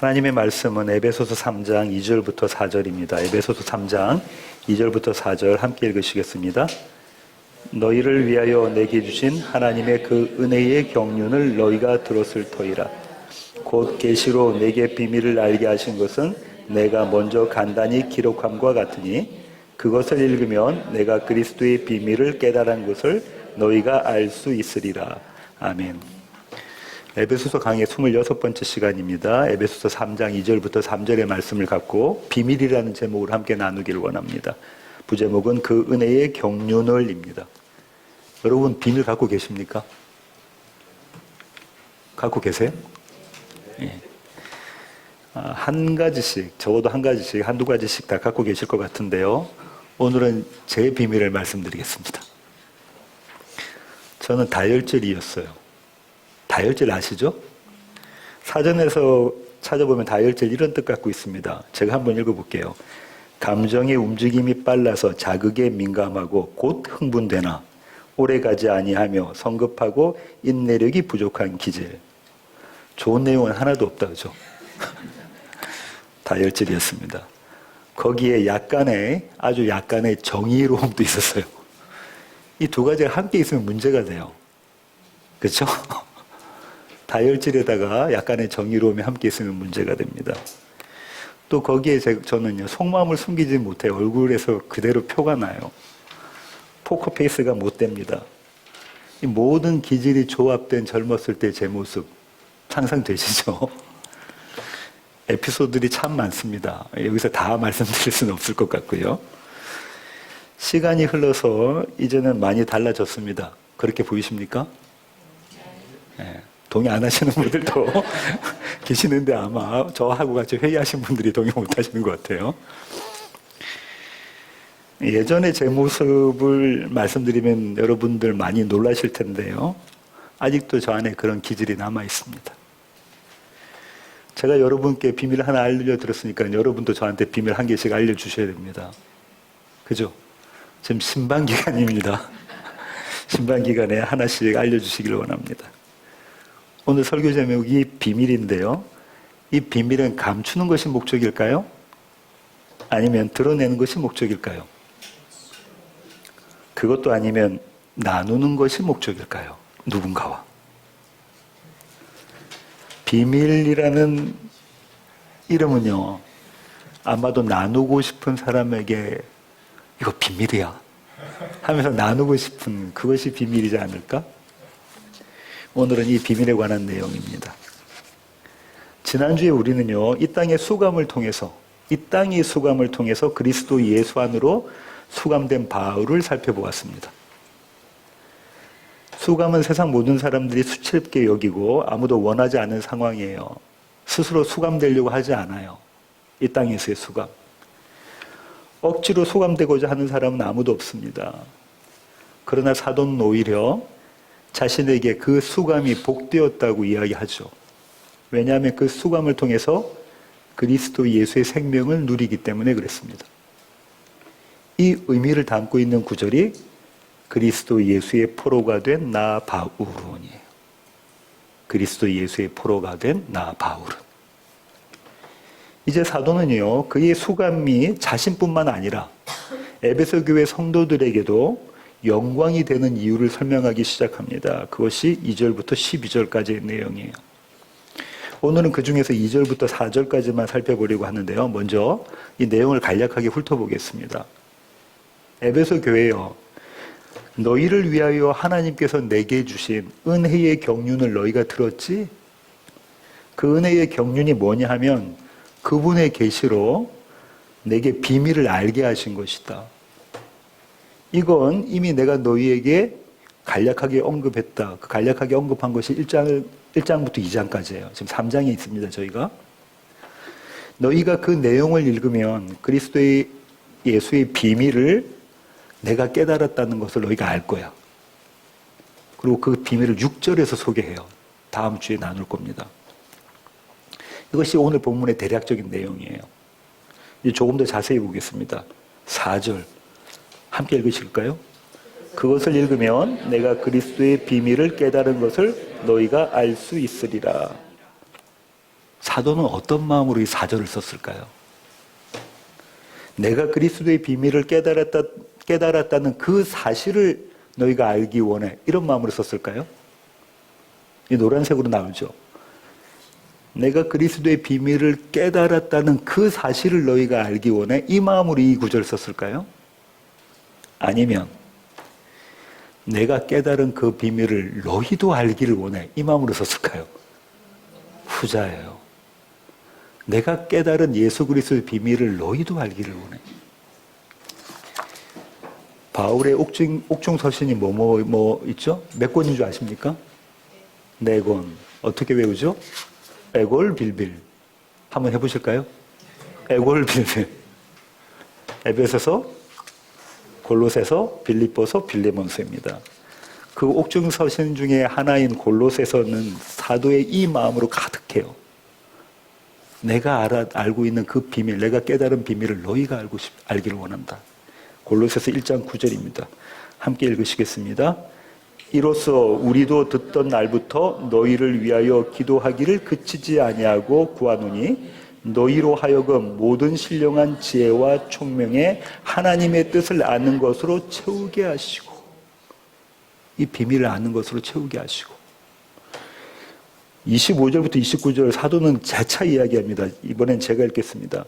하나님의 말씀은 에베소서 3장 2절부터 4절입니다. 에베소서 3장 2절부터 4절 함께 읽으시겠습니다. 너희를 위하여 내게 주신 하나님의 그 은혜의 경륜을 너희가 들었을 터이라. 곧 계시로 내게 비밀을 알게 하신 것은 내가 먼저 간단히 기록함과 같으니 그것을 읽으면 내가 그리스도의 비밀을 깨달은 것을 너희가 알 수 있으리라. 아멘. 에베소서 강의 26번째 시간입니다. 에베소서 3장 2절부터 3절의 말씀을 갖고 비밀이라는 제목을 함께 나누기를 원합니다. 부제목은 그 은혜의 경륜을입니다. 여러분 비밀 갖고 계십니까? 갖고 계세요? 예. 한 가지씩, 적어도 한 가지씩, 한두 가지씩 다 갖고 계실 것 같은데요. 오늘은 제 비밀을 말씀드리겠습니다. 저는 다혈질이었어요. 다혈질 아시죠? 사전에서 찾아보면 다혈질 이런 뜻 갖고 있습니다. 제가 한번 읽어볼게요. 감정의 움직임이 빨라서 자극에 민감하고 곧 흥분되나 오래가지 아니하며 성급하고 인내력이 부족한 기질. 좋은 내용은 하나도 없다, 그죠? 다혈질이었습니다. 거기에 아주 약간의 정의로움도 있었어요. 이 두 가지가 함께 있으면 문제가 돼요. 그렇죠? 다혈질에다가 약간의 정의로움이 함께 있으면 문제가 됩니다. 또 거기에 저는요, 속마음을 숨기지 못해 얼굴에서 그대로 표가 나요. 포커페이스가 못 됩니다. 이 모든 기질이 조합된 젊었을 때 제 모습 상상되시죠? 에피소드들이 참 많습니다. 여기서 다 말씀드릴 수는 없을 것 같고요. 시간이 흘러서 이제는 많이 달라졌습니다. 그렇게 보이십니까? 네. 동의 안 하시는 분들도 계시는데 아마 저하고 같이 회의하신 분들이 동의 못 하시는 것 같아요. 예전에 제 모습을 말씀드리면 여러분들 많이 놀라실 텐데요. 아직도 저 안에 그런 기질이 남아 있습니다. 제가 여러분께 비밀 하나 알려드렸으니까 여러분도 저한테 비밀 한 개씩 알려주셔야 됩니다. 그죠? 지금 신방기간입니다. 신방기간에 하나씩 알려주시기를 원합니다. 오늘 설교 제목이 비밀인데요. 이 비밀은 감추는 것이 목적일까요? 아니면 드러내는 것이 목적일까요? 그것도 아니면 나누는 것이 목적일까요? 누군가와. 비밀이라는 이름은요, 아마도 나누고 싶은 사람에게 이거 비밀이야 하면서 나누고 싶은 그것이 비밀이지 않을까? 오늘은 이 비밀에 관한 내용입니다. 지난주에 우리는요, 이 땅의 수감을 통해서 그리스도 예수 안으로 수감된 바울을 살펴보았습니다. 수감은 세상 모든 사람들이 수치롭게 여기고 아무도 원하지 않은 상황이에요. 스스로 수감되려고 하지 않아요. 이 땅에서의 수감. 억지로 수감되고자 하는 사람은 아무도 없습니다. 그러나 사도는 오히려 자신에게 그 수감이 복되었다고 이야기하죠. 왜냐하면 그 수감을 통해서 그리스도 예수의 생명을 누리기 때문에 그랬습니다. 이 의미를 담고 있는 구절이 그리스도 예수의 포로가 된 나 바울은이에요. 그리스도 예수의 포로가 된 나 바울은. 이제 사도는요, 그의 수감이 자신뿐만 아니라 에베소 교회 성도들에게도 영광이 되는 이유를 설명하기 시작합니다. 그것이 2절부터 12절까지의 내용이에요. 오늘은 그 중에서 2절부터 4절까지만 살펴보려고 하는데요. 먼저 이 내용을 간략하게 훑어보겠습니다. 에베소 교회여, 너희를 위하여 하나님께서 내게 주신 은혜의 경륜을 너희가 들었지? 그 은혜의 경륜이 뭐냐 하면 그분의 계시로 내게 비밀을 알게 하신 것이다. 이건 이미 내가 너희에게 간략하게 언급했다. 그 간략하게 언급한 것이 1장부터 2장까지예요. 지금 3장에 있습니다, 저희가. 너희가 그 내용을 읽으면 그리스도의 예수의 비밀을 내가 깨달았다는 것을 너희가 알 거야. 그리고 그 비밀을 6절에서 소개해요. 다음 주에 나눌 겁니다. 이것이 오늘 본문의 대략적인 내용이에요. 이제 조금 더 자세히 보겠습니다. 4절 함께 읽으실까요? 그것을 읽으면 내가 그리스도의 비밀을 깨달은 것을 너희가 알 수 있으리라. 사도는 어떤 마음으로 이 4절을 썼을까요? 내가 그리스도의 비밀을 깨달았다는 그 사실을 너희가 알기 원해. 이런 마음으로 썼을까요? 이 노란색으로 나오죠. 내가 그리스도의 비밀을 깨달았다는 그 사실을 너희가 알기 원해. 이 마음으로 이 구절을 썼을까요? 아니면 내가 깨달은 그 비밀을 너희도 알기를 원해. 이 마음으로 썼을까요? 후자예요. 내가 깨달은 예수 그리스도의 비밀을 너희도 알기를 원해. 바울의 옥중 서신이 뭐 있죠? 몇 권인 줄 아십니까? 4권. 어떻게 외우죠? 에골빌빌. 한번 해보실까요? 에골빌빌. 에베소서, 골로새서, 빌립보서, 빌레몬서입니다. 그 옥중 서신 중에 하나인 골로새서는 사도의 이 마음으로 가득해요. 내가 알고 있는 그 비밀, 내가 깨달은 비밀을 너희가 알기를 원한다. 골로새서 1장 9절입니다. 함께 읽으시겠습니다. 이로써 우리도 듣던 날부터 너희를 위하여 기도하기를 그치지 아니하고 구하노니 너희로 하여금 모든 신령한 지혜와 총명에 하나님의 뜻을 아는 것으로 채우게 하시고, 이 비밀을 아는 것으로 채우게 하시고. 25절부터 29절 사도는 재차 이야기합니다. 이번엔 제가 읽겠습니다.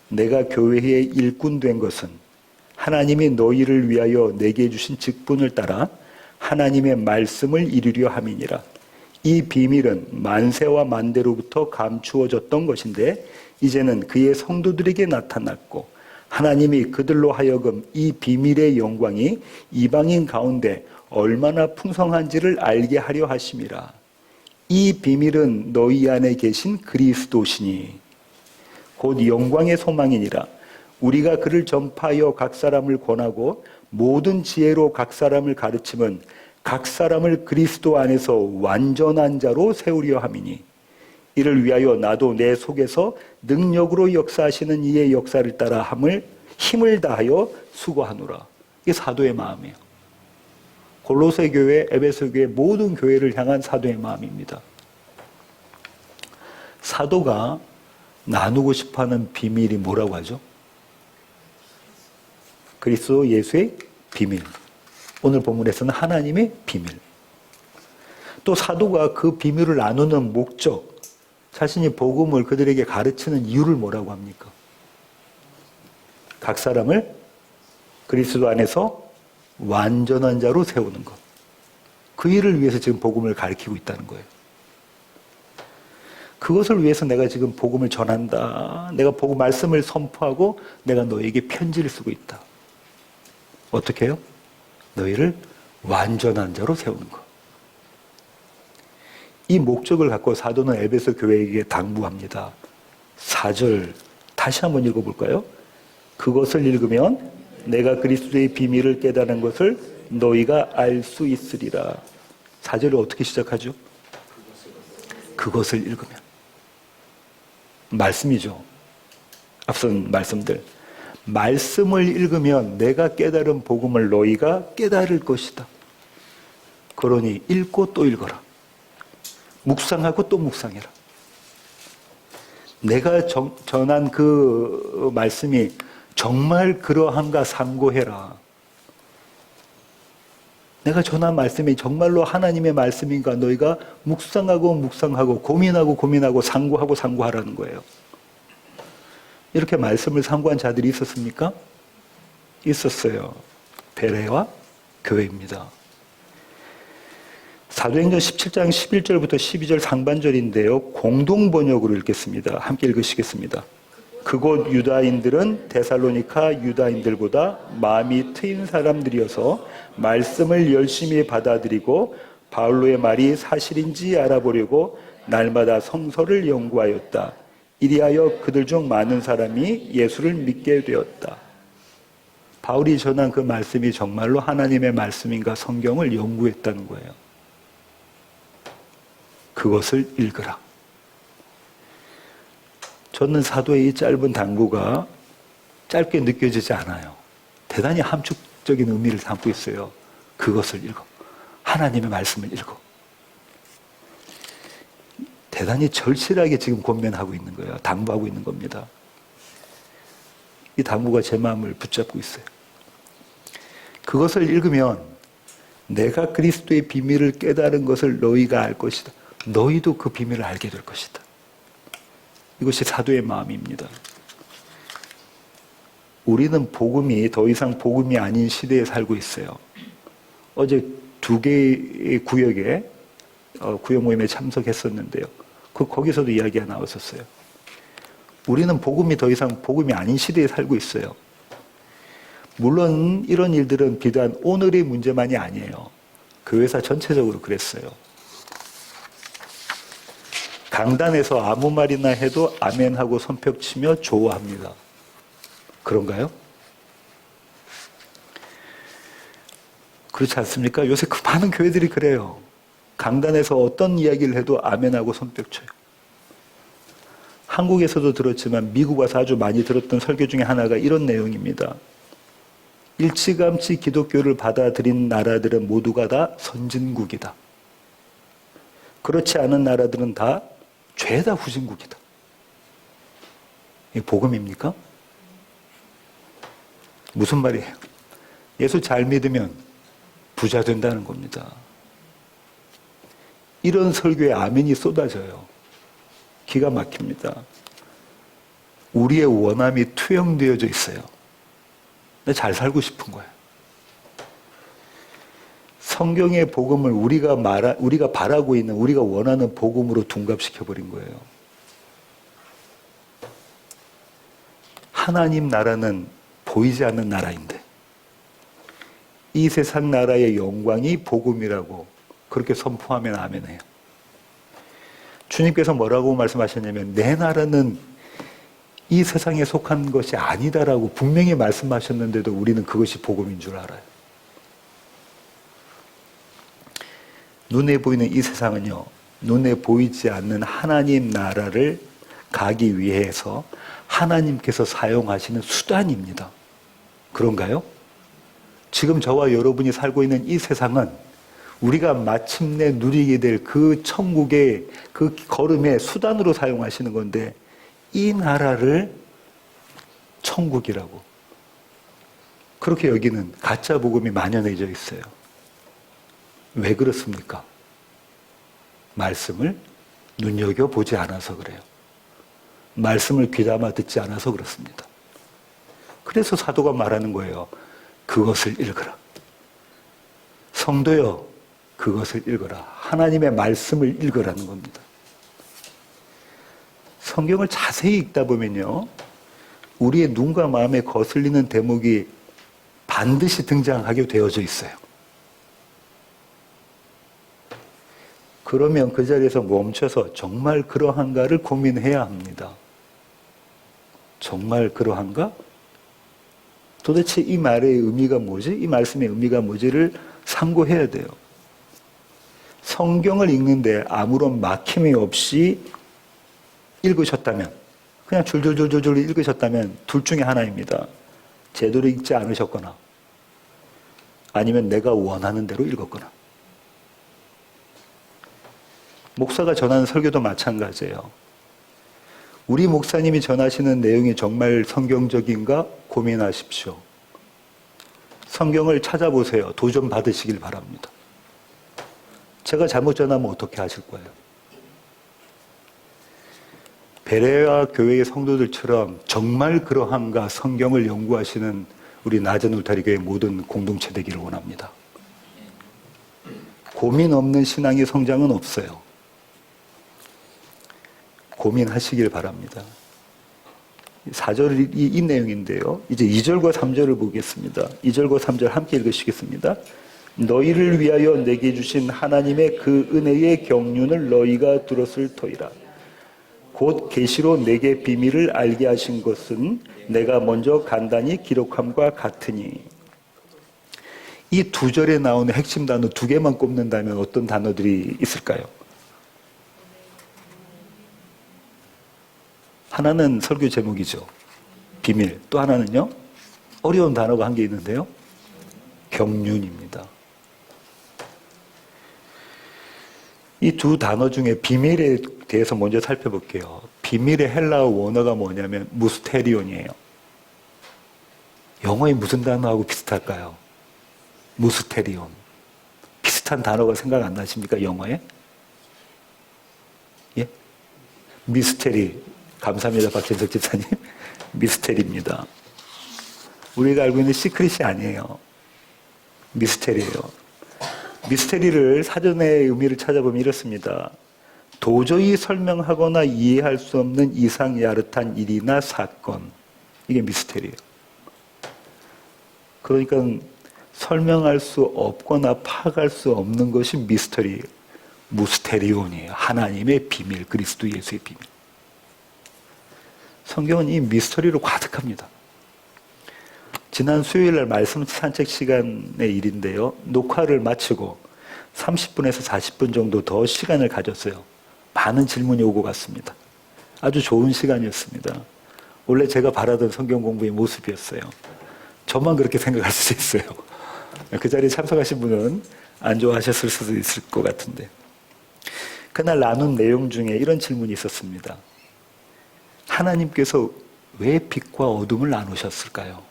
내가 교회의 일꾼 된 것은 하나님이 너희를 위하여 내게 주신 직분을 따라 하나님의 말씀을 이루려 함이니라. 이 비밀은 만세와 만대로부터 감추어졌던 것인데 이제는 그의 성도들에게 나타났고 하나님이 그들로 하여금 이 비밀의 영광이 이방인 가운데 얼마나 풍성한지를 알게 하려 하심이라. 이 비밀은 너희 안에 계신 그리스도시니 곧 영광의 소망이니라. 우리가 그를 전파하여 각 사람을 권하고 모든 지혜로 각 사람을 가르침은 각 사람을 그리스도 안에서 완전한 자로 세우려 함이니 이를 위하여 나도 내 속에서 능력으로 역사하시는 이의 역사를 따라 힘을 다하여 수고하노라. 이게 사도의 마음이에요. 골로새 교회, 에베소 교회 모든 교회를 향한 사도의 마음입니다. 사도가 나누고 싶어하는 비밀이 뭐라고 하죠? 그리스도 예수의 비밀. 오늘 본문에서는 하나님의 비밀. 또 사도가 그 비밀을 나누는 목적, 자신이 복음을 그들에게 가르치는 이유를 뭐라고 합니까? 각 사람을 그리스도 안에서 완전한 자로 세우는 것. 그 일을 위해서 지금 복음을 가르치고 있다는 거예요. 그것을 위해서 내가 지금 복음을 전한다. 내가 복음 말씀을 선포하고 내가 너에게 편지를 쓰고 있다. 어떻게 해요? 너희를 완전한 자로 세우는 것. 이 목적을 갖고 사도는 에베소 교회에게 당부합니다. 4절 다시 한번 읽어볼까요? 그것을 읽으면 내가 그리스도의 비밀을 깨달은 것을 너희가 알 수 있으리라. 4절이 어떻게 시작하죠? 그것을 읽으면. 말씀이죠. 앞선 말씀들. 말씀을 읽으면 내가 깨달은 복음을 너희가 깨달을 것이다. 그러니 읽고 또 읽어라. 묵상하고 또 묵상해라. 내가 전한 그 말씀이 정말 그러한가 상고해라. 내가 전한 말씀이 정말로 하나님의 말씀인가 너희가 묵상하고 고민하고 상고하라는 거예요. 이렇게 말씀을 상고한 자들이 있었습니까? 있었어요. 베레와 교회입니다. 사도행전 17장 11절부터 12절 상반절인데요. 공동 번역으로 읽겠습니다. 함께 읽으시겠습니다. 그곳 유다인들은 데살로니가 유다인들보다 마음이 트인 사람들이어서 말씀을 열심히 받아들이고 바울로의 말이 사실인지 알아보려고 날마다 성서를 연구하였다. 이리하여 그들 중 많은 사람이 예수를 믿게 되었다. 바울이 전한 그 말씀이 정말로 하나님의 말씀인가 성경을 연구했다는 거예요. 그것을 읽으라. 저는 사도의 이 짧은 당부가 짧게 느껴지지 않아요. 대단히 함축적인 의미를 담고 있어요. 그것을 읽어. 하나님의 말씀을 읽어. 대단히 절실하게 지금 권면하고 있는 거예요. 당부하고 있는 겁니다. 이 당부가 제 마음을 붙잡고 있어요. 그것을 읽으면 내가 그리스도의 비밀을 깨달은 것을 너희가 알 것이다. 너희도 그 비밀을 알게 될 것이다. 이것이 사도의 마음입니다. 우리는 복음이 더 이상 복음이 아닌 시대에 살고 있어요. 어제 2개의 구역에 구역 모임에 참석했었는데요. 거기서도 이야기가 나왔었어요. 우리는 복음이 더 이상 복음이 아닌 시대에 살고 있어요. 물론 이런 일들은 비단 오늘의 문제만이 아니에요. 그 회사 전체적으로 그랬어요. 강단에서 아무 말이나 해도 아멘하고 손뼉치며 좋아합니다. 그런가요? 그렇지 않습니까? 요새 그 많은 교회들이 그래요. 강단에서 어떤 이야기를 해도 아멘하고 손뼉쳐요. 한국에서도 들었지만 미국 와서 아주 많이 들었던 설교 중에 하나가 이런 내용입니다. 일찌감치 기독교를 받아들인 나라들은 모두가 다 선진국이다. 그렇지 않은 나라들은 다 죄다 후진국이다. 이게 복음입니까? 무슨 말이에요? 예수 잘 믿으면 부자 된다는 겁니다. 이런 설교에 아멘이 쏟아져요. 기가 막힙니다. 우리의 원함이 투영되어져 있어요. 나 잘 살고 싶은 거예요. 성경의 복음을 우리가 바라고 있는, 우리가 원하는 복음으로 둔갑시켜버린 거예요. 하나님 나라는 보이지 않는 나라인데, 이 세상 나라의 영광이 복음이라고 그렇게 선포하면 아멘해요. 주님께서 뭐라고 말씀하셨냐면, 내 나라는 이 세상에 속한 것이 아니다라고 분명히 말씀하셨는데도 우리는 그것이 복음인 줄 알아요. 눈에 보이는 이 세상은요, 눈에 보이지 않는 하나님 나라를 가기 위해서 하나님께서 사용하시는 수단입니다. 그런가요? 지금 저와 여러분이 살고 있는 이 세상은 우리가 마침내 누리게 될 그 천국의 그 걸음의 수단으로 사용하시는 건데, 이 나라를 천국이라고 그렇게 여기는 가짜 복음이 만연해져 있어요. 왜 그렇습니까? 말씀을 눈여겨보지 않아서 그래요. 말씀을 귀담아 듣지 않아서 그렇습니다. 그래서 사도가 말하는 거예요. 그것을 읽어라. 성도여, 그것을 읽어라. 하나님의 말씀을 읽으라는 겁니다. 성경을 자세히 읽다 보면요, 우리의 눈과 마음에 거슬리는 대목이 반드시 등장하게 되어져 있어요. 그러면 그 자리에서 멈춰서 정말 그러한가를 고민해야 합니다. 정말 그러한가? 도대체 이 말의 의미가 뭐지? 이 말씀의 의미가 뭐지를 상고해야 돼요. 성경을 읽는데 아무런 막힘이 없이 읽으셨다면, 그냥 줄줄줄줄 읽으셨다면 둘 중에 하나입니다. 제대로 읽지 않으셨거나 아니면 내가 원하는 대로 읽었거나. 목사가 전하는 설교도 마찬가지예요. 우리 목사님이 전하시는 내용이 정말 성경적인가 고민하십시오. 성경을 찾아보세요. 도전 받으시길 바랍니다. 제가 잘못 전하면 어떻게 하실 거예요? 베레아 교회의 성도들처럼 정말 그러한가 성경을 연구하시는 우리 낮은 울타리 교회 모든 공동체 되기를 원합니다. 고민 없는 신앙의 성장은 없어요. 고민하시길 바랍니다. 4절이 이 내용인데요. 이제 2절과 3절을 보겠습니다. 2절과 3절 함께 읽으시겠습니다. 너희를 위하여 내게 주신 하나님의 그 은혜의 경륜을 너희가 들었을 터이라. 곧 계시로 내게 비밀을 알게 하신 것은 내가 먼저 간단히 기록함과 같으니. 이 2절에 나오는 핵심 단어 2개만 꼽는다면 어떤 단어들이 있을까요? 하나는 설교 제목이죠. 비밀. 또 하나는요, 어려운 단어가 한 개 있는데요, 경륜입니다. 이 두 단어 중에 비밀에 대해서 먼저 살펴볼게요. 비밀의 헬라어 원어가 뭐냐면 무스테리온이에요. 영어에 무슨 단어하고 비슷할까요? 무스테리온. 비슷한 단어가 생각 안 나십니까? 영어에? 예? 미스테리. 감사합니다, 박현석 집사님. 미스테리입니다. 우리가 알고 있는 시크릿이 아니에요. 미스테리예요. 미스테리를 사전의 의미를 찾아보면 이렇습니다. 도저히 설명하거나 이해할 수 없는 이상야릇한 일이나 사건. 이게 미스테리예요. 그러니까 설명할 수 없거나 파악할 수 없는 것이 미스터리, 무스테리온이에요. 하나님의 비밀, 그리스도 예수의 비밀. 성경은 이 미스터리로 가득합니다. 지난 수요일 날 말씀 산책 시간의 일인데요. 녹화를 마치고 30분에서 40분 정도 더 시간을 가졌어요. 많은 질문이 오고 갔습니다. 아주 좋은 시간이었습니다. 원래 제가 바라던 성경 공부의 모습이었어요. 저만 그렇게 생각할 수 있어요. 그 자리에 참석하신 분은 안 좋아하셨을 수도 있을 것 같은데. 그날 나눈 내용 중에 이런 질문이 있었습니다. 하나님께서 왜 빛과 어둠을 나누셨을까요?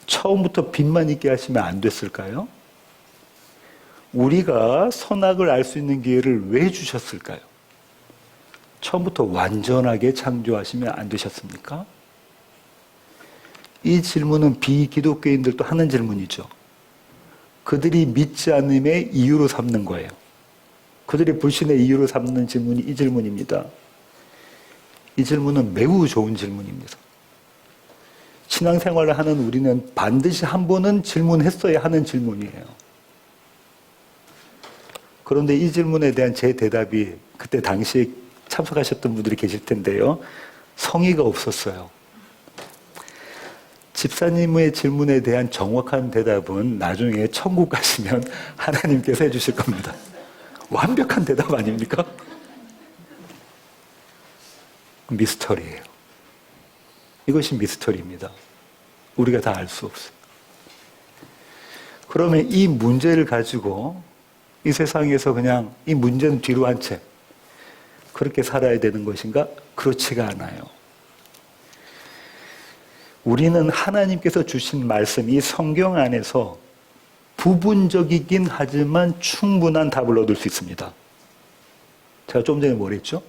처음부터 빛만 있게 하시면 안 됐을까요? 우리가 선악을 알 수 있는 기회를 왜 주셨을까요? 처음부터 완전하게 창조하시면 안 되셨습니까? 이 질문은 비기독교인들도 하는 질문이죠. 그들이 믿지 않음의 이유로 삼는 거예요. 그들이 불신의 이유로 삼는 질문이 이 질문입니다. 이 질문은 매우 좋은 질문입니다. 신앙생활을 하는 우리는 반드시 한 번은 질문했어야 하는 질문이에요. 그런데 이 질문에 대한 제 대답이 그때 당시에 참석하셨던 분들이 계실 텐데요. 성의가 없었어요. 집사님의 질문에 대한 정확한 대답은 나중에 천국 가시면 하나님께서 해주실 겁니다. 완벽한 대답 아닙니까? 미스터리예요. 이것이 미스터리입니다. 우리가 다 알 수 없어요. 그러면 이 문제를 가지고 이 세상에서 그냥 이 문제는 뒤로 한 채 그렇게 살아야 되는 것인가? 그렇지가 않아요. 우리는 하나님께서 주신 말씀, 이 성경 안에서 부분적이긴 하지만 충분한 답을 얻을 수 있습니다. 제가 좀 전에 뭐랬죠?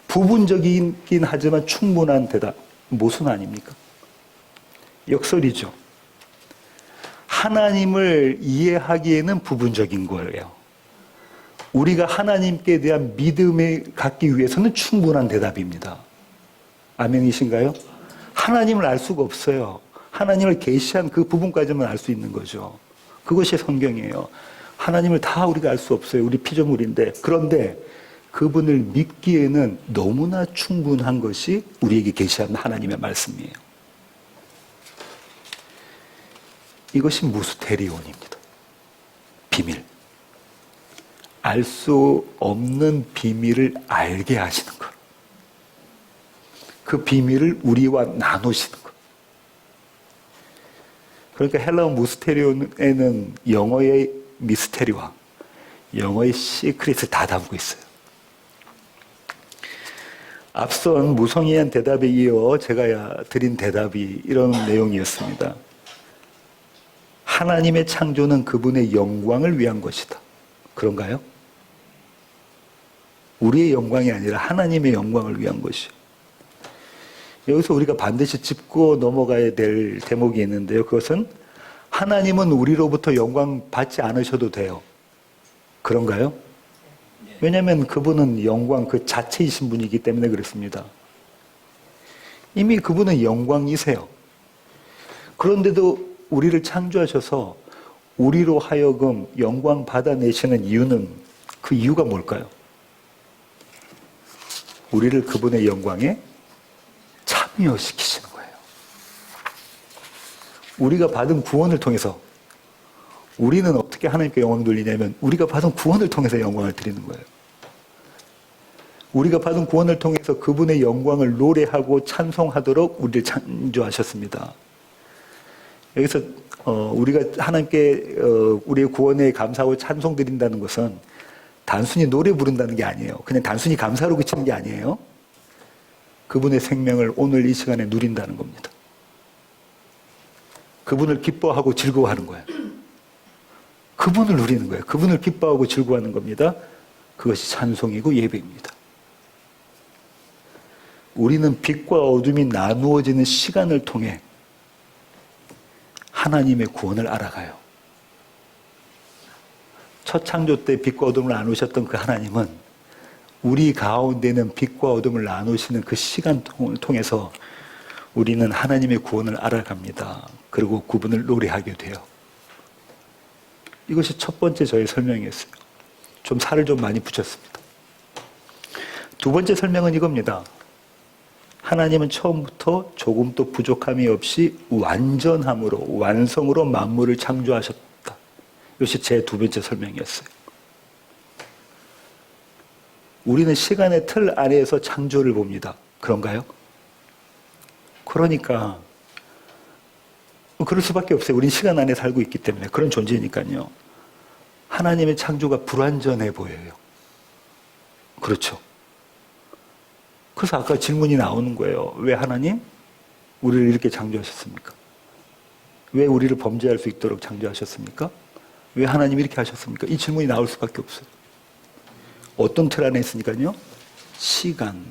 부분적이긴 하지만 충분한 대답. 무슨 아닙니까? 역설이죠. 하나님을 이해하기에는 부분적인 거예요. 우리가 하나님께 대한 믿음을 갖기 위해서는 충분한 대답입니다. 아멘이신가요? 하나님을 알 수가 없어요. 하나님을 계시한 그 부분까지만 알 수 있는 거죠. 그것이 성경이에요. 하나님을 다 우리가 알 수 없어요. 우리 피조물인데. 그런데 그분을 믿기에는 너무나 충분한 것이 우리에게 계시한 하나님의 말씀이에요. 이것이 무스테리온입니다. 비밀. 알 수 없는 비밀을 알게 하시는 것. 그 비밀을 우리와 나누시는 것. 그러니까 헬라어 무스테리온에는 영어의 미스테리와 영어의 시크릿을 다 담고 있어요. 앞선 무성의한 대답에 이어 제가 드린 대답이 이런 내용이었습니다. 하나님의 창조는 그분의 영광을 위한 것이다. 그런가요? 우리의 영광이 아니라 하나님의 영광을 위한 것이요. 여기서 우리가 반드시 짚고 넘어가야 될 대목이 있는데요. 그것은 하나님은 우리로부터 영광 받지 않으셔도 돼요. 그런가요? 왜냐하면 그분은 영광 그 자체이신 분이기 때문에 그렇습니다. 이미 그분은 영광이세요. 그런데도 우리를 창조하셔서 우리로 하여금 영광 받아내시는 이유는 그 이유가 뭘까요? 우리를 그분의 영광에 참여시키시는 거예요. 우리가 받은 구원을 통해서 우리는 어떻게 하나님께 영광 돌리냐면 우리가 받은 구원을 통해서 영광을 드리는 거예요. 우리가 받은 구원을 통해서 그분의 영광을 노래하고 찬송하도록 우리를 창조하셨습니다. 여기서 우리가 하나님께 우리의 구원에 감사하고 찬송 드린다는 것은 단순히 노래 부른다는 게 아니에요. 그냥 단순히 감사로 그치는 게 아니에요. 그분의 생명을 오늘 이 시간에 누린다는 겁니다. 그분을 기뻐하고 즐거워하는 거예요. 그분을 누리는 거예요. 그분을 기뻐하고 즐거워하는 겁니다. 그것이 찬송이고 예배입니다. 우리는 빛과 어둠이 나누어지는 시간을 통해 하나님의 구원을 알아가요. 첫 창조 때 빛과 어둠을 나누셨던 그 하나님은 우리 가운데는 빛과 어둠을 나누시는 그 시간을 통해서 우리는 하나님의 구원을 알아갑니다. 그리고 그분을 노래하게 돼요. 이것이 첫 번째 저의 설명이었어요. 좀 살을 좀 많이 붙였습니다. 두 번째 설명은 이겁니다. 하나님은 처음부터 조금도 부족함이 없이 완전함으로, 완성으로 만물을 창조하셨다. 이것이 제 두 번째 설명이었어요. 우리는 시간의 틀 안에서 창조를 봅니다. 그런가요? 그러니까 그럴 수밖에 없어요. 우리는 시간 안에 살고 있기 때문에. 그런 존재니까요. 하나님의 창조가 불완전해 보여요. 그렇죠. 그래서 아까 질문이 나오는 거예요. 왜 하나님? 우리를 이렇게 창조하셨습니까? 왜 우리를 범죄할 수 있도록 창조하셨습니까? 왜 하나님이 이렇게 하셨습니까? 이 질문이 나올 수밖에 없어요. 어떤 틀 안에 있으니까요? 시간.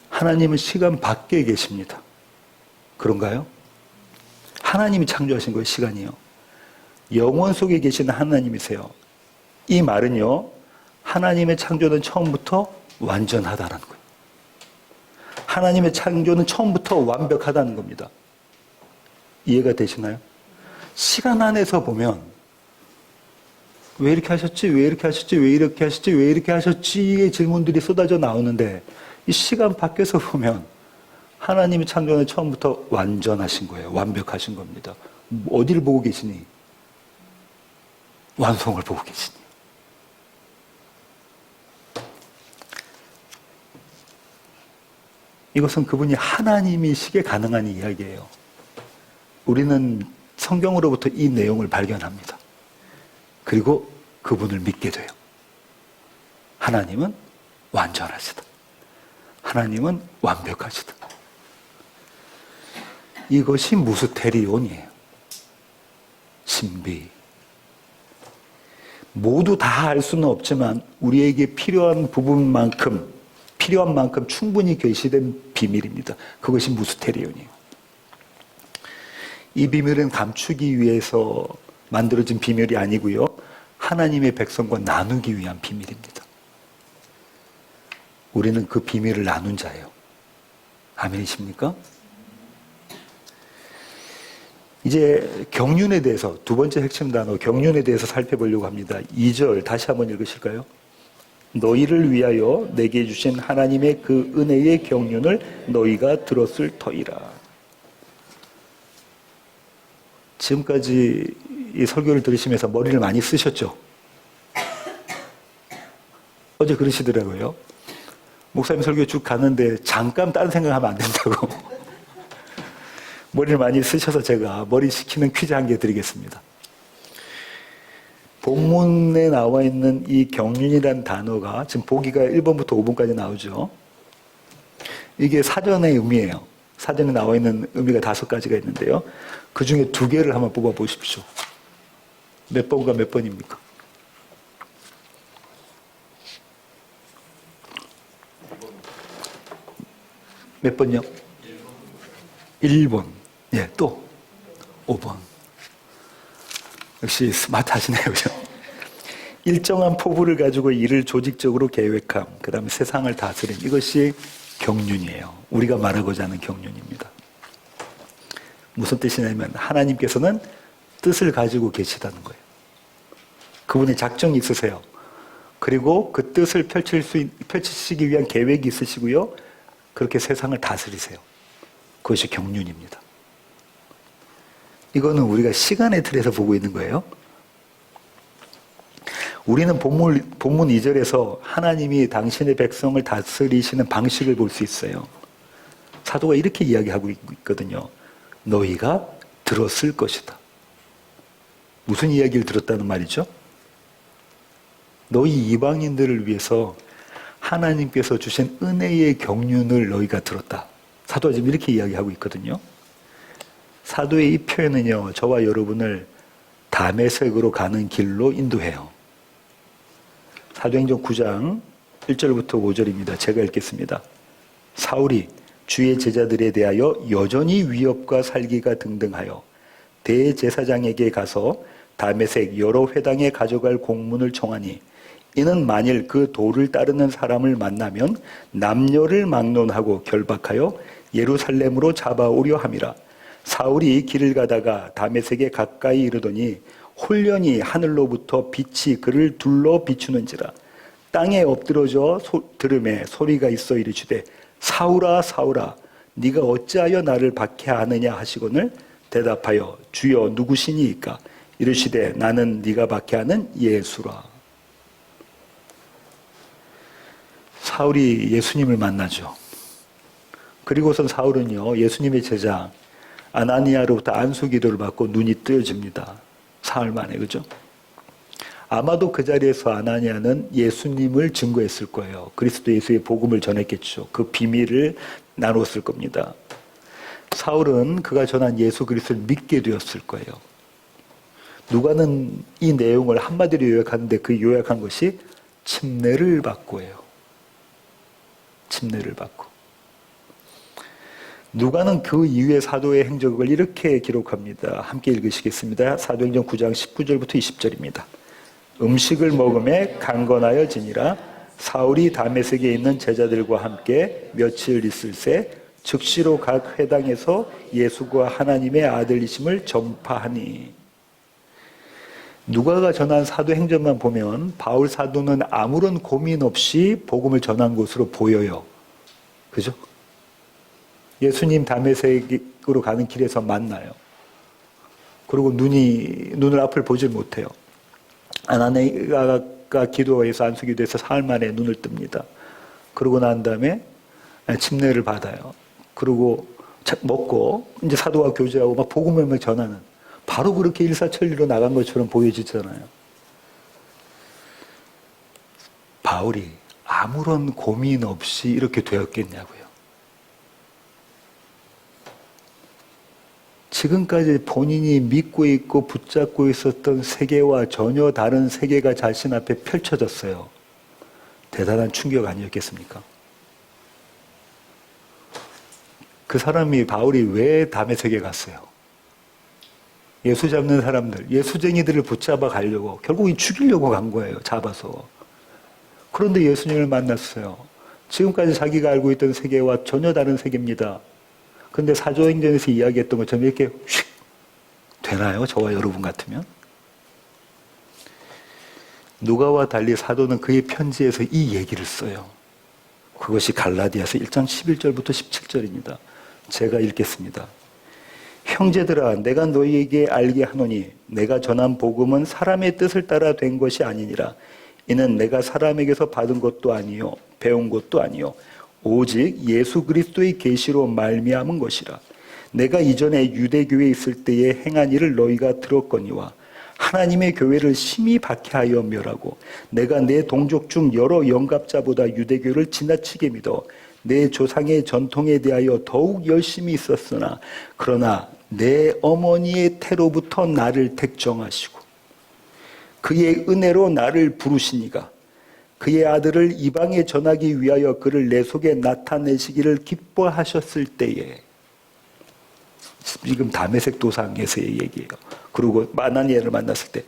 하나님은 시간 밖에 계십니다. 그런가요? 하나님이 창조하신 거예요, 시간이요. 영원 속에 계시는 하나님이세요. 이 말은요, 하나님의 창조는 처음부터 완전하다는 거예요. 하나님의 창조는 처음부터 완벽하다는 겁니다. 이해가 되시나요? 시간 안에서 보면 왜 이렇게 하셨지? 왜 이렇게 하셨지? 왜 이렇게 하셨지? 왜 이렇게 하셨지의 질문들이 쏟아져 나오는데 이 시간 밖에서 보면 하나님의 창조는 처음부터 완전하신 거예요. 완벽하신 겁니다. 어디를 보고 계시니? 완성을 보고 계시니. 이것은 그분이 하나님이시게 가능한 이야기예요. 우리는 성경으로부터 이 내용을 발견합니다. 그리고 그분을 믿게 돼요. 하나님은 완전하시다. 하나님은 완벽하시다. 이것이 무스테리온이에요. 신비. 모두 다 알 수는 없지만 우리에게 필요한 부분만큼, 필요한 만큼 충분히 계시된 비밀입니다. 그것이 무스테리온이에요. 이 비밀은 감추기 위해서 만들어진 비밀이 아니고요. 하나님의 백성과 나누기 위한 비밀입니다. 우리는 그 비밀을 나눈 자예요. 아멘이십니까? 이제 경륜에 대해서, 두 번째 핵심 단어 경륜에 대해서 살펴보려고 합니다. 2절 다시 한번 읽으실까요? 너희를 위하여 내게 주신 하나님의 그 은혜의 경륜을 너희가 들었을 터이라. 지금까지 이 설교를 들으시면서 머리를 많이 쓰셨죠? 어제 그러시더라고요. 목사님 설교 쭉 가는데 잠깐 딴 생각하면 안 된다고. 머리를 많이 쓰셔서 제가 머리 식히는 퀴즈 한 개 드리겠습니다. 본문에 나와 있는 이 경륜이라는 단어가 지금 보기가 1번부터 5번까지 나오죠. 이게 사전의 의미예요. 사전에 나와 있는 의미가 5가지가 있는데요. 그 중에 2개를 한번 뽑아 보십시오. 몇 번과 몇 번입니까? 몇 번요? 1번. 예, 또 5번. 역시 스마트하시네요. 그죠? 일정한 포부를 가지고 일을 조직적으로 계획함, 그 다음에 세상을 다스림. 이것이 경륜이에요. 우리가 말하고자 하는 경륜입니다. 무슨 뜻이냐면 하나님께서는 뜻을 가지고 계시다는 거예요. 그분의 작정이 있으세요. 그리고 그 뜻을 펼치시기 위한 계획이 있으시고요. 그렇게 세상을 다스리세요. 그것이 경륜입니다. 이거는 우리가 시간의 틀에서 보고 있는 거예요. 우리는 본문 2절에서 하나님이 당신의 백성을 다스리시는 방식을 볼 수 있어요. 사도가 이렇게 이야기하고 있거든요. 너희가 들었을 것이다. 무슨 이야기를 들었다는 말이죠? 너희 이방인들을 위해서 하나님께서 주신 은혜의 경륜을 너희가 들었다. 사도가 지금 이렇게 이야기하고 있거든요. 사도의 이 표현은요, 저와 여러분을 다메섹으로 가는 길로 인도해요. 사도행전 9장 1절부터 5절입니다. 제가 읽겠습니다. 사울이 주의 제자들에 대하여 여전히 위협과 살기가 등등하여 대제사장에게 가서 다메섹 여러 회당에 가져갈 공문을 청하니 이는 만일 그 도를 따르는 사람을 만나면 남녀를 막론하고 결박하여 예루살렘으로 잡아오려 함이라. 사울이 길을 가다가 다메섹에 가까이 이르더니 홀련히 하늘로부터 빛이 그를 둘러 비추는지라. 땅에 엎드러져 들음에 소리가 있어 이르시되 사울아 사울아 네가 어찌하여 나를 박해하느냐 하시거늘 대답하여 주여 누구시니이까 이르시되 나는 네가 박해하는 예수라. 사울이 예수님을 만나죠. 그리고선 사울은요, 예수님의 제자 아나니아로부터 안수기도를 받고 눈이 뜨여집니다. 사흘 만에, 그죠? 아마도 그 자리에서 아나니아는 예수님을 증거했을 거예요. 그리스도 예수의 복음을 전했겠죠. 그 비밀을 나눴을 겁니다. 사울은 그가 전한 예수 그리스도를 믿게 되었을 거예요. 누가는 이 내용을 한마디로 요약하는데 그 요약한 것이 침례를 받고예요. 침례를 받고. 누가는 그 이후의 사도의 행적을 이렇게 기록합니다. 함께 읽으시겠습니다. 사도행전 9장 19절부터 20절입니다. 음식을 먹음에 강건하여 지니라. 사울이 다메섹에 있는 제자들과 함께 며칠 있을새 즉시로 각 회당에서 예수가 하나님의 아들이심을 전파하니. 누가가 전한 사도행전만 보면 바울 사도는 아무런 고민 없이 복음을 전한 것으로 보여요. 그죠? 예수님 다메섹으로 가는 길에서 만나요. 그리고 눈을 앞을 보질 못해요. 아나니아가 기도해서 안수기도해서 사흘 만에 눈을 뜹니다. 그러고 난 다음에 침례를 받아요. 그리고 먹고 이제 사도와 교제하고 막 복음을 막 전하는, 바로 그렇게 일사천리로 나간 것처럼 보여지잖아요. 바울이 아무런 고민 없이 이렇게 되었겠냐고요. 지금까지 본인이 믿고 있고 붙잡고 있었던 세계와 전혀 다른 세계가 자신 앞에 펼쳐졌어요. 대단한 충격 아니었겠습니까? 그 사람이, 바울이 왜 다메섹에 갔어요? 예수 잡는 사람들, 예수쟁이들을 붙잡아 가려고, 결국은 죽이려고 간 거예요. 잡아서. 그런데 예수님을 만났어요. 지금까지 자기가 알고 있던 세계와 전혀 다른 세계입니다. 근데 사도행전에서 이야기했던 것처럼 이렇게 휙 되나요? 저와 여러분 같으면? 누가와 달리 사도는 그의 편지에서 이 얘기를 써요. 그것이 갈라디아서 1장 11절부터 17절입니다. 제가 읽겠습니다. 형제들아, 내가 너희에게 알게 하노니 내가 전한 복음은 사람의 뜻을 따라 된 것이 아니니라. 이는 내가 사람에게서 받은 것도 아니요 배운 것도 아니요 오직 예수 그리스도의 계시로 말미암은 것이라. 내가 이전에 유대교회에 있을 때에 행한 일을 너희가 들었거니와 하나님의 교회를 심히 박해하여 멸하고 내가 내 동족 중 여러 영갑자보다 유대교를 지나치게 믿어 내 조상의 전통에 대하여 더욱 열심히 있었으나 그러나 내 어머니의 태로부터 나를 택정하시고 그의 은혜로 나를 부르시니가 그의 아들을 이방에 전하기 위하여 그를 내 속에 나타내시기를 기뻐하셨을 때에. 지금 다메섹 도상에서의 얘기예요. 그리고 아나니아를 만났을 때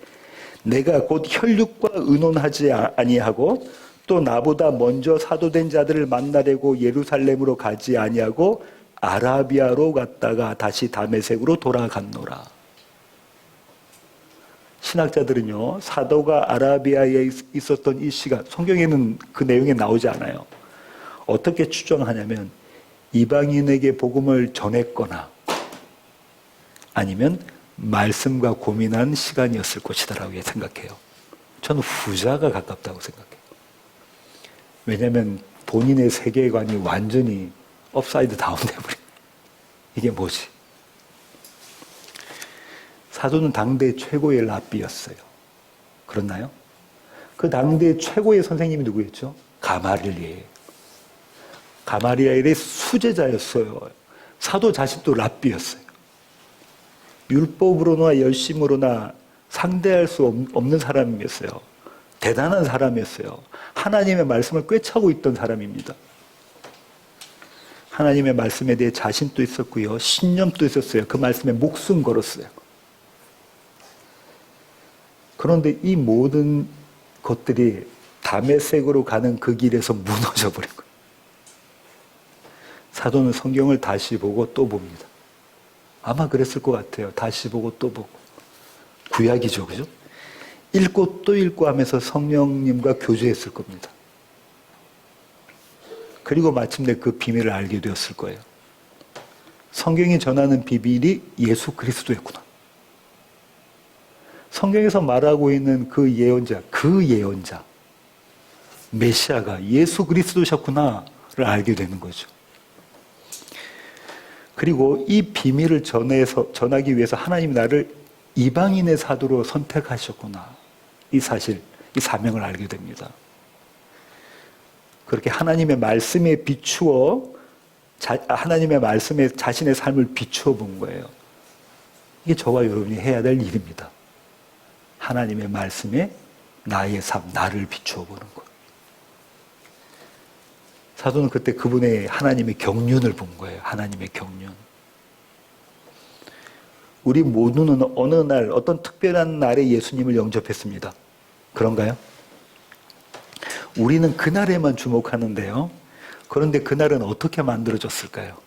내가 곧 혈육과 의논하지 아니하고 또 나보다 먼저 사도된 자들을 만나려고 예루살렘으로 가지 아니하고 아라비아로 갔다가 다시 다메섹으로 돌아갔노라. 신학자들은요, 사도가 아라비아에 있었던 이 시간, 성경에는 그 내용이 나오지 않아요. 어떻게 추정하냐면 이방인에게 복음을 전했거나 아니면 말씀과 고민한 시간이었을 것이다라고 생각해요. 저는 후자가 가깝다고 생각해요. 왜냐하면 본인의 세계관이 완전히 업사이드 다운 돼버린. 이게 뭐지? 사도는 당대 최고의 랍비였어요. 그렇나요? 그 당대 최고의 선생님이 누구였죠? 가마리엘이에요. 가마리엘의 수제자였어요. 사도 자신도 랍비였어요. 율법으로나 열심으로나 상대할 수 없는 사람이었어요. 대단한 사람이었어요. 하나님의 말씀을 꿰차고 있던 사람입니다. 하나님의 말씀에 대해 자신도 있었고요. 신념도 있었어요. 그 말씀에 목숨 걸었어요. 그런데 이 모든 것들이 다메섹으로 가는 그 길에서 무너져 버린 거예요. 사도는 성경을 다시 보고 또 봅니다. 아마 그랬을 것 같아요. 다시 보고 또 보고. 구약이죠, 그죠? 읽고 또 읽고 하면서 성령님과 교제했을 겁니다. 그리고 마침내 그 비밀을 알게 되었을 거예요. 성경이 전하는 비밀이 예수 그리스도였구나. 성경에서 말하고 있는 그 예언자, 메시아가 예수 그리스도셨구나를 알게 되는 거죠. 그리고 이 비밀을 전하기 위해서 하나님이 나를 이방인의 사도로 선택하셨구나. 이 사실, 이 사명을 알게 됩니다. 그렇게 하나님의 말씀에 비추어, 하나님의 말씀에 자신의 삶을 비추어 본 거예요. 이게 저와 여러분이 해야 될 일입니다. 하나님의 말씀에 나의 삶, 나를 비추어 보는 것. 사도는 그때 그분의 하나님의 경륜을 본 거예요. 하나님의 경륜. 우리 모두는 어느 날, 어떤 특별한 날에 예수님을 영접했습니다. 그런가요? 우리는 그날에만 주목하는데요. 그런데 그날은 어떻게 만들어졌을까요?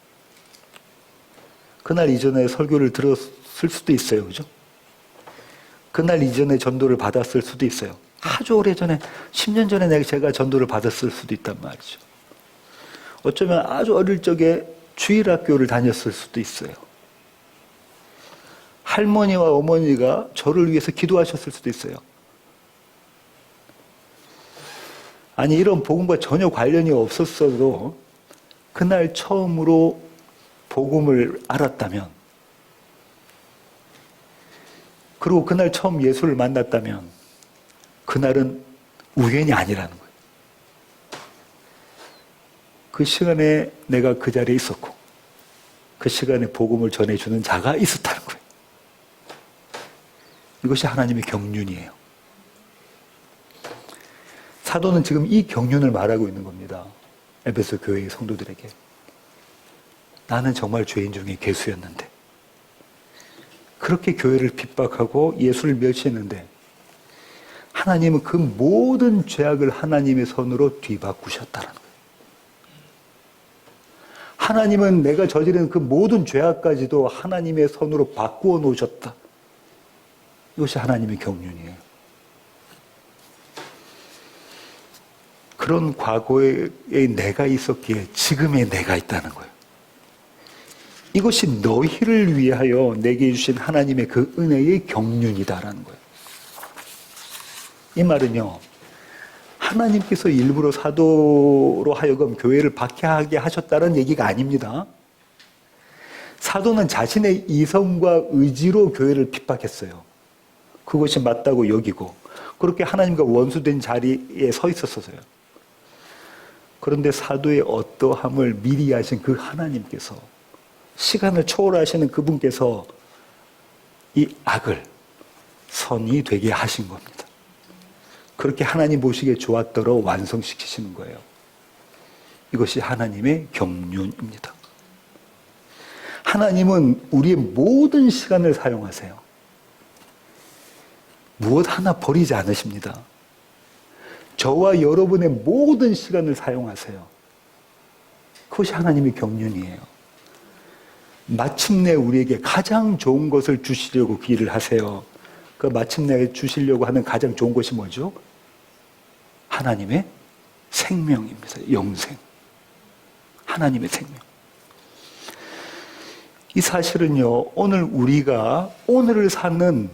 그날 이전에 설교를 들었을 수도 있어요. 그죠? 그날 이전에 전도를 받았을 수도 있어요. 아주 오래전에, 10년 전에 제가 전도를 받았을 수도 있단 말이죠. 어쩌면 아주 어릴 적에 주일학교를 다녔을 수도 있어요. 할머니와 어머니가 저를 위해서 기도하셨을 수도 있어요. 아니, 이런 복음과 전혀 관련이 없었어도 그날 처음으로 복음을 알았다면, 그리고 그날 처음 예수를 만났다면 그날은 우연이 아니라는 거예요. 그 시간에 내가 그 자리에 있었고 그 시간에 복음을 전해주는 자가 있었다는 거예요. 이것이 하나님의 경륜이에요. 사도는 지금 이 경륜을 말하고 있는 겁니다. 에베소 교회의 성도들에게. 나는 정말 죄인 중에 괴수였는데, 그렇게 교회를 핍박하고 예수를 멸시했는데 하나님은 그 모든 죄악을 하나님의 손으로 뒤바꾸셨다는 거예요. 하나님은 내가 저지른 그 모든 죄악까지도 하나님의 손으로 바꾸어 놓으셨다. 이것이 하나님의 경륜이에요. 그런 과거의 내가 있었기에 지금의 내가 있다는 거예요. 이것이 너희를 위하여 내게 주신 하나님의 그 은혜의 경륜이다라는 거예요. 이 말은요, 하나님께서 일부러 사도로 하여금 교회를 박해하게 하셨다는 얘기가 아닙니다. 사도는 자신의 이성과 의지로 교회를 핍박했어요. 그것이 맞다고 여기고, 그렇게 하나님과 원수된 자리에 서 있었어요. 그런데 사도의 어떠함을 미리 아신 그 하나님께서, 시간을 초월하시는 그분께서 이 악을 선이 되게 하신 겁니다. 그렇게 하나님 보시기에 좋았도록 완성시키시는 거예요. 이것이 하나님의 경륜입니다. 하나님은 우리의 모든 시간을 사용하세요. 무엇 하나 버리지 않으십니다. 저와 여러분의 모든 시간을 사용하세요. 그것이 하나님의 경륜이에요. 마침내 우리에게 가장 좋은 것을 주시려고 그 일을 하세요. 그 마침내 주시려고 하는 가장 좋은 것이 뭐죠? 하나님의 생명입니다. 영생. 하나님의 생명. 이 사실은요, 오늘 우리가 오늘을 사는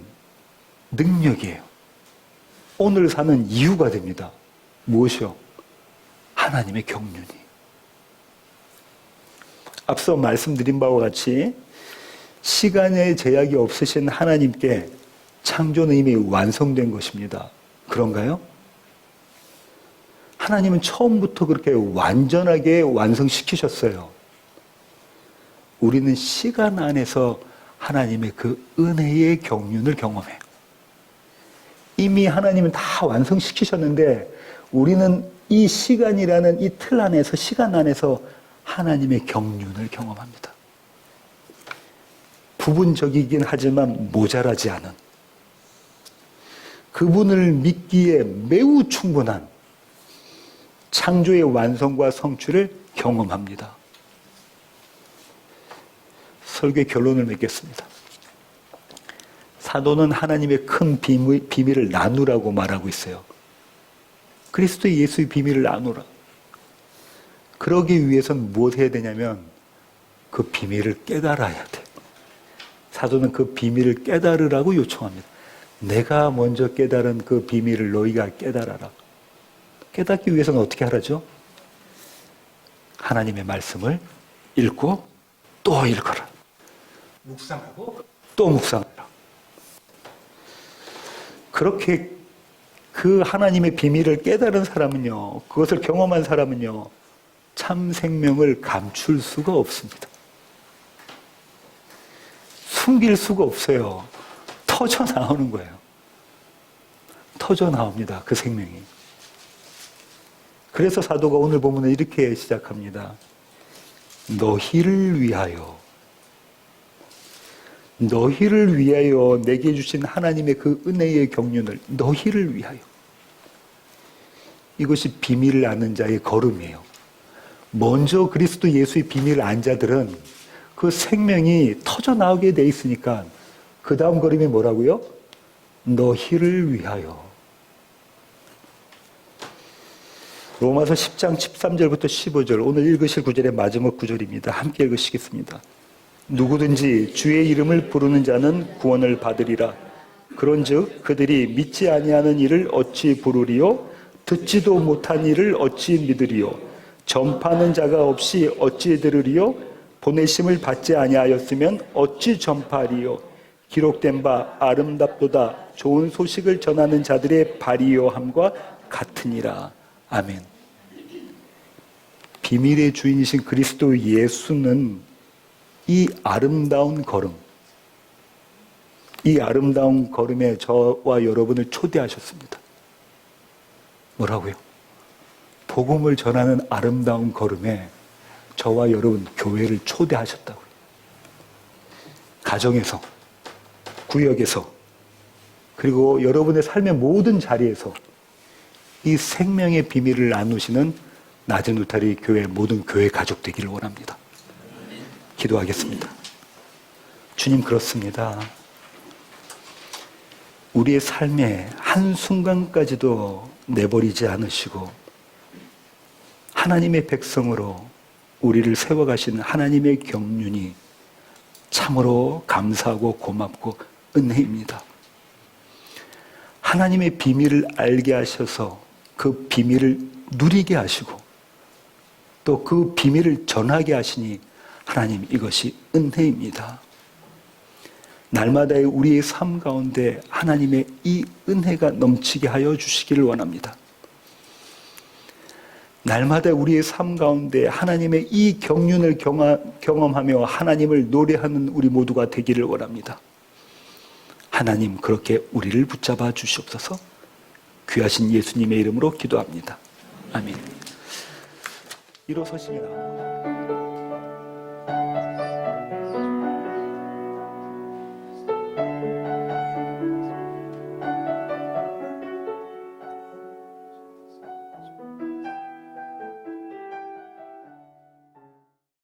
능력이에요. 오늘을 사는 이유가 됩니다. 무엇이요? 하나님의 경륜이. 앞서 말씀드린 바와 같이 시간의 제약이 없으신 하나님께 창조는 이미 완성된 것입니다. 그런가요? 하나님은 처음부터 그렇게 완전하게 완성시키셨어요. 우리는 시간 안에서 하나님의 그 은혜의 경륜을 경험해요. 이미 하나님은 다 완성시키셨는데 우리는 이 시간이라는 이 틀 안에서, 시간 안에서 하나님의 경륜을 경험합니다. 부분적이긴 하지만 모자라지 않은, 그분을 믿기에 매우 충분한 창조의 완성과 성취를 경험합니다. 설교의 결론을 맺겠습니다. 사도는 하나님의 큰 비밀을 나누라고 말하고 있어요. 그리스도 예수의 비밀을 나누라. 그러기 위해서는 무엇 해야 되냐면 그 비밀을 깨달아야 돼. 사도는 그 비밀을 깨달으라고 요청합니다. 내가 먼저 깨달은 그 비밀을 너희가 깨달아라. 깨닫기 위해서는 어떻게 하라죠? 하나님의 말씀을 읽고 또 읽어라. 묵상하고 또 묵상하라. 그렇게 그 하나님의 비밀을 깨달은 사람은요, 그것을 경험한 사람은요, 참 생명을 감출 수가 없습니다. 숨길 수가 없어요. 터져 나오는 거예요. 터져 나옵니다. 그 생명이. 그래서 사도가 오늘 본문을 이렇게 시작합니다. 너희를 위하여 내게 주신 하나님의 그 은혜의 경륜을, 너희를 위하여. 이것이 비밀을 아는 자의 걸음이에요. 먼저 그리스도 예수의 비밀을 안 자들은 그 생명이 터져 나오게 돼 있으니까 그 다음 걸음이 뭐라고요? 너희를 위하여. 로마서 10장 13절부터 15절, 오늘 읽으실 구절의 마지막 구절입니다. 함께 읽으시겠습니다. 누구든지 주의 이름을 부르는 자는 구원을 받으리라. 그런즉 그들이 믿지 아니하는 이를 어찌 부르리요? 듣지도 못한 이를 어찌 믿으리요? 전파하는 자가 없이 어찌 들으리요? 보내심을 받지 아니하였으면 어찌 전파하리요? 기록된 바 아름답도다 좋은 소식을 전하는 자들의 발이요함과 같으니라. 아멘. 비밀의 주인이신 그리스도 예수는 이 아름다운 걸음, 이 아름다운 걸음에 저와 여러분을 초대하셨습니다. 뭐라고요? 복음을 전하는 아름다운 걸음에 저와 여러분 교회를 초대하셨다고요. 가정에서, 구역에서, 그리고 여러분의 삶의 모든 자리에서 이 생명의 비밀을 나누시는 낮은 울타리 교회 모든 교회 가족 되기를 원합니다. 기도하겠습니다. 주님, 그렇습니다. 우리의 삶의 한순간까지도 내버리지 않으시고 하나님의 백성으로 우리를 세워가신 하나님의 경륜이 참으로 감사하고 고맙고 은혜입니다. 하나님의 비밀을 알게 하셔서 그 비밀을 누리게 하시고 또 그 비밀을 전하게 하시니 하나님, 이것이 은혜입니다. 날마다의 우리의 삶 가운데 하나님의 이 은혜가 넘치게 하여 주시기를 원합니다. 날마다 우리의 삶 가운데 하나님의 이 경륜을 경험하며 하나님을 노래하는 우리 모두가 되기를 원합니다. 하나님, 그렇게 우리를 붙잡아 주시옵소서. 귀하신 예수님의 이름으로 기도합니다. 아멘. 일어서시기 나옵니다.